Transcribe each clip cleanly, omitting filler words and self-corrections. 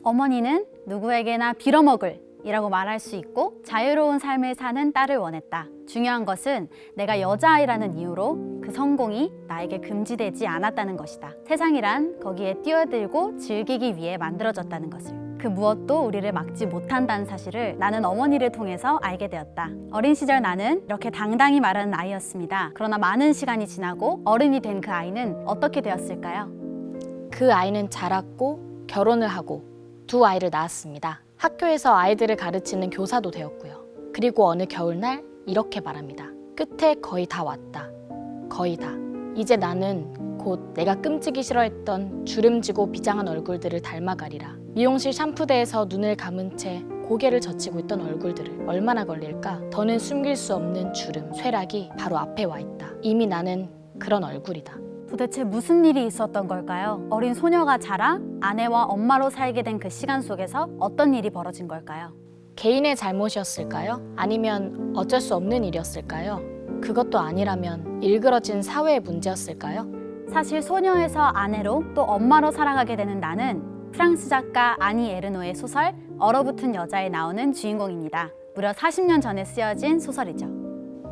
어머니는 누구에게나 빌어먹을 이라고 말할 수 있고 자유로운 삶을 사는 딸을 원했다. 중요한 것은 내가 여자아이라는 이유로 그 성공이 나에게 금지되지 않았다는 것이다. 세상이란 거기에 뛰어들고 즐기기 위해 만들어졌다는 것을. 그 무엇도 우리를 막지 못한다는 사실을 나는 어머니를 통해서 알게 되었다. 어린 시절 나는 이렇게 당당히 말하는 아이였습니다. 그러나 많은 시간이 지나고 어른이 된 그 아이는 어떻게 되었을까요? 그 아이는 자랐고 결혼을 하고 두 아이를 낳았습니다. 학교에서 아이들을 가르치는 교사도 되었고요. 그리고 어느 겨울날 이렇게 말합니다. 끝에 거의 다 왔다. 거의 다. 이제 나는 곧 내가 끔찍이 싫어했던 주름지고 비장한 얼굴들을 닮아가리라. 미용실 샴푸대에서 눈을 감은 채 고개를 젖히고 있던 얼굴들을 얼마나 걸릴까? 더는 숨길 수 없는 주름, 쇠락이 바로 앞에 와 있다. 이미 나는 그런 얼굴이다. 도대체 무슨 일이 있었던 걸까요? 어린 소녀가 자라 아내와 엄마로 살게 된 그 시간 속에서 어떤 일이 벌어진 걸까요? 개인의 잘못이었을까요? 아니면 어쩔 수 없는 일이었을까요? 그것도 아니라면 일그러진 사회의 문제였을까요? 사실 소녀에서 아내로 또 엄마로 살아가게 되는 나는 프랑스 작가 아니 에르노의 소설 얼어붙은 여자에 나오는 주인공입니다. 무려 40년 전에 쓰여진 소설이죠.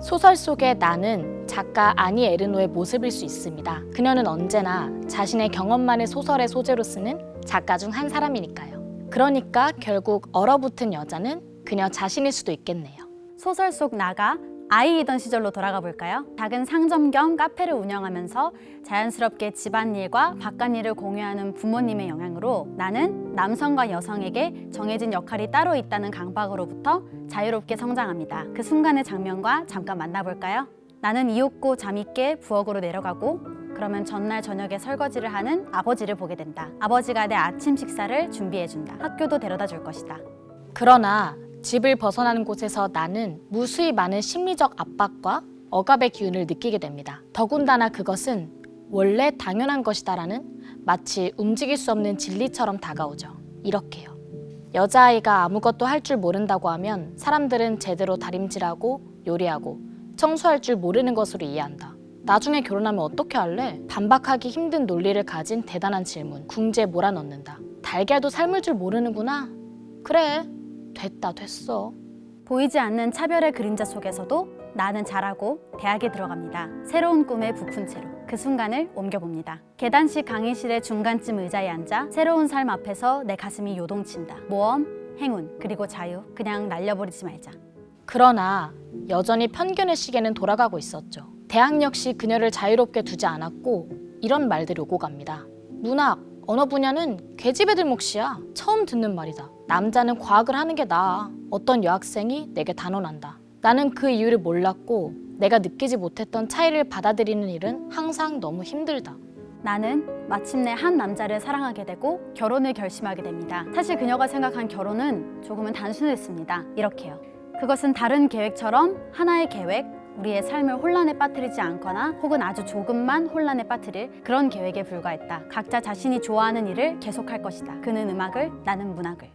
소설 속의 나는 작가 아니 에르노의 모습일 수 있습니다. 그녀는 언제나 자신의 경험만을 소설의 소재로 쓰는 작가 중 한 사람이니까요. 그러니까 결국 얼어붙은 여자는 그녀 자신일 수도 있겠네요. 소설 속 나가 아이이던 시절로 돌아가 볼까요? 작은 상점 겸 카페를 운영하면서 자연스럽게 집안일과 바깥일을 공유하는 부모님의 영향으로 나는 남성과 여성에게 정해진 역할이 따로 있다는 강박으로부터 자유롭게 성장합니다. 그 순간의 장면과 잠깐 만나볼까요? 나는 이윽고 잠이 깨 부엌으로 내려가고 그러면 전날 저녁에 설거지를 하는 아버지를 보게 된다. 아버지가 내 아침 식사를 준비해준다. 학교도 데려다 줄 것이다. 그러나 집을 벗어나는 곳에서 나는 무수히 많은 심리적 압박과 억압의 기운을 느끼게 됩니다. 더군다나 그것은 원래 당연한 것이다라는 마치 움직일 수 없는 진리처럼 다가오죠. 이렇게요. 여자아이가 아무것도 할 줄 모른다고 하면 사람들은 제대로 다림질하고 요리하고 청소할 줄 모르는 것으로 이해한다. 나중에 결혼하면 어떻게 할래? 반박하기 힘든 논리를 가진 대단한 질문. 궁지에 몰아넣는다. 달걀도 삶을 줄 모르는구나? 그래. 됐어. 보이지 않는 차별의 그림자 속에서도 나는 자라고 대학에 들어갑니다. 새로운 꿈에 부푼 채로 그 순간을 옮겨봅니다. 계단식 강의실의 중간쯤 의자에 앉아 새로운 삶 앞에서 내 가슴이 요동친다. 모험, 행운, 그리고 자유. 그냥 날려버리지 말자. 그러나 여전히 편견의 시계는 돌아가고 있었죠. 대학 역시 그녀를 자유롭게 두지 않았고 이런 말들이 오고 갑니다. 문학, 언어 분야는 계집애들 몫이야. 처음 듣는 말이다. 남자는 과학을 하는 게 나아. 어떤 여학생이 내게 단언한다. 나는 그 이유를 몰랐고 내가 느끼지 못했던 차이를 받아들이는 일은 항상 너무 힘들다. 나는 마침내 한 남자를 사랑하게 되고 결혼을 결심하게 됩니다. 사실 그녀가 생각한 결혼은 조금은 단순했습니다. 이렇게요. 그것은 다른 계획처럼 하나의 계획, 우리의 삶을 혼란에 빠뜨리지 않거나 혹은 아주 조금만 혼란에 빠뜨릴 그런 계획에 불과했다. 각자 자신이 좋아하는 일을 계속할 것이다. 그는 음악을, 나는 문학을.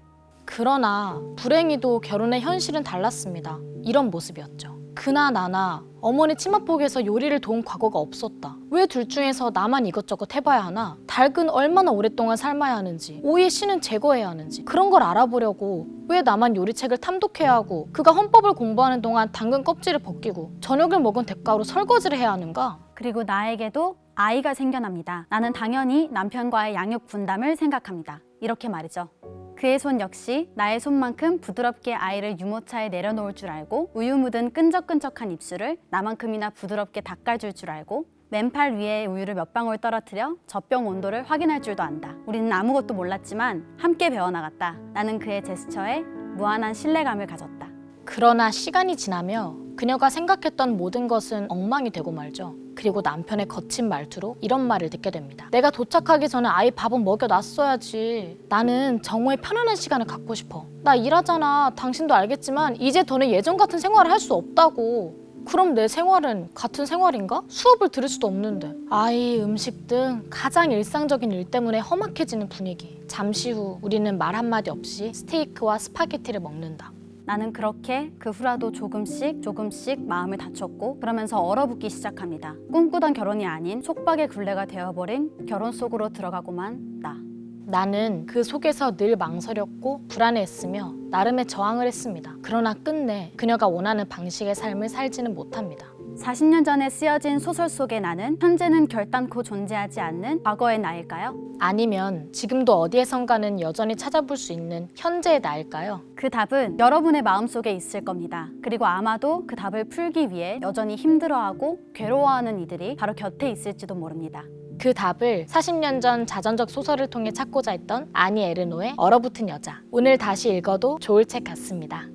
그러나 불행히도 결혼의 현실은 달랐습니다. 이런 모습이었죠. 그나 나나 어머니 치맛복에서 요리를 도운 과거가 없었다. 왜 둘 중에서 나만 이것저것 해봐야 하나? 닭은 얼마나 오랫동안 삶아야 하는지, 오이의 씨는 제거해야 하는지 그런 걸 알아보려고 왜 나만 요리책을 탐독해야 하고 그가 헌법을 공부하는 동안 당근 껍질을 벗기고 저녁을 먹은 대가로 설거지를 해야 하는가? 그리고 나에게도 아이가 생겨납니다. 나는 당연히 남편과의 양육 분담을 생각합니다. 이렇게 말이죠. 그의 손 역시 나의 손만큼 부드럽게 아이를 유모차에 내려놓을 줄 알고 우유 묻은 끈적끈적한 입술을 나만큼이나 부드럽게 닦아줄 줄 알고 맨팔 위에 우유를 몇 방울 떨어뜨려 젖병 온도를 확인할 줄도 안다. 우리는 아무것도 몰랐지만 함께 배워나갔다. 나는 그의 제스처에 무한한 신뢰감을 가졌다. 그러나 시간이 지나며 그녀가 생각했던 모든 것은 엉망이 되고 말죠. 그리고 남편의 거친 말투로 이런 말을 듣게 됩니다. 내가 도착하기 전에 아이 밥은 먹여놨어야지. 나는 정오의 편안한 시간을 갖고 싶어. 나 일하잖아. 당신도 알겠지만 이제 더는 예전 같은 생활을 할 수 없다고. 그럼 내 생활은 같은 생활인가? 수업을 들을 수도 없는데. 아이, 음식 등 가장 일상적인 일 때문에 험악해지는 분위기. 잠시 후 우리는 말 한마디 없이 스테이크와 스파게티를 먹는다. 나는 그렇게 그 후라도 조금씩 마음을 다쳤고 그러면서 얼어붙기 시작합니다. 꿈꾸던 결혼이 아닌 속박의 굴레가 되어버린 결혼 속으로 들어가고만 나. 나는 그 속에서 늘 망설였고 불안해했으며 나름의 저항을 했습니다. 그러나 끝내 그녀가 원하는 방식의 삶을 살지는 못합니다. 40년 전에 쓰여진 소설 속의 나는 현재는 결단코 존재하지 않는 과거의 나일까요? 아니면 지금도 어디에선가는 여전히 찾아볼 수 있는 현재의 나일까요? 그 답은 여러분의 마음속에 있을 겁니다. 그리고 아마도 그 답을 풀기 위해 여전히 힘들어하고 괴로워하는 이들이 바로 곁에 있을지도 모릅니다. 그 답을 40년 전 자전적 소설을 통해 찾고자 했던 아니 에르노의 얼어붙은 여자. 오늘 다시 읽어도 좋을 책 같습니다.